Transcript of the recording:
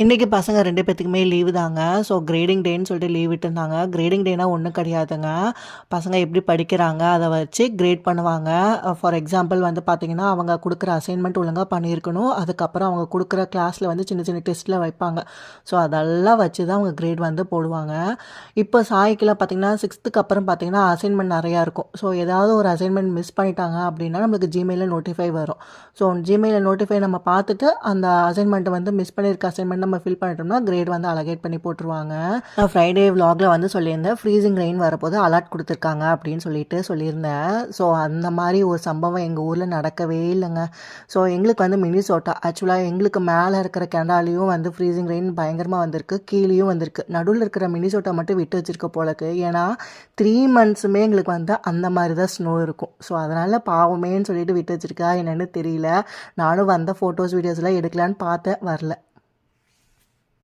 இன்றைக்கி பசங்க 2 பேத்துக்குமே லீவு தாங்க. ஸோ கிரேடிங் டேன்னு சொல்லிட்டு லீவ் விட்டுருந்தாங்க. கிரேடிங் டேனா ஒண்ணும் கிடையாதுங்க. பசங்க எப்படி படிக்கிறாங்க அத வச்சு கிரேட் பண்ணுவாங்க. ஃபார் எக்ஸாம்பிள் வந்து பார்த்தீங்கன்னா, அவங்க குடுக்குற அசைன்மெண்ட் ஒழுங்கா பண்ணியிருக்கணும். அதுக்கப்புறம் அவங்க குடுக்குற கிளாஸில வந்து சின்ன சின்ன டெஸ்ட்லாம் வைப்பாங்க. ஸோ அதெல்லாம் வச்சு தான் அவங்க கிரேட் வந்து போடுவாங்க. இப்போ சாய்க்குலாம் பார்த்தீங்கன்னா, 6த்துக்கு அப்புறம் பார்த்தீங்கன்னா, அசைன்மெண்ட் நெறையா இருக்கும். ஸோ ஏதாவது ஒரு அசைன்மெண்ட் மிஸ் பண்ணிட்டாங்க அப்படின்னா, நம்மளுக்கு Gmailல நோட்டிஃபை வரும். ஸோ Gmailல நோட்டிஃபை நம்ம பார்த்துட்டு அந்த அசைன்மெண்ட்ட வந்து மிஸ் பண்ணியிருக்க அசைன்மெண்ட் நம்ம ஃபில் பண்ணிட்டோம்னா கிரேட் வந்து அலகேட் பண்ணி போட்டுருவாங்க. நான் ஃப்ரைடே விலாக்ல வந்து சொல்லியிருந்தேன், ஃப்ரீசிங் ரெயின் வரப்போது அலர்ட் கொடுத்துருக்காங்க அப்படின்னு சொல்லியிருந்தேன். ஸோ அந்த மாதிரி ஒரு சம்பவம் எங்கள் ஊரில் நடக்கவே இல்லைங்க. ஸோ எங்களுக்கு வந்து மினிசோட்டா ஆக்சுவலாக எங்களுக்கு மேலே இருக்கிற கனடாலையும் வந்து ஃப்ரீசிங் ரெயின் பயங்கரமாக வந்திருக்கு, கீழேயும் வந்திருக்கு. நடுவில் இருக்கிற மினிசோட்டா மட்டும் விட்டு வச்சிருக்க போலக்கு. ஏன்னா 3 மந்த்ஸுமே எங்களுக்கு வந்து அந்த மாதிரி தான் ஸ்னோ இருக்கும். ஸோ அதனால் பாவமேன்னு சொல்லிட்டு விட்டு வச்சிருக்கா என்னன்னு தெரியல. நானும் வந்த ஃபோட்டோஸ் வீடியோஸ்லாம் எடுக்கலான்னு பார்த்தேன், வரல.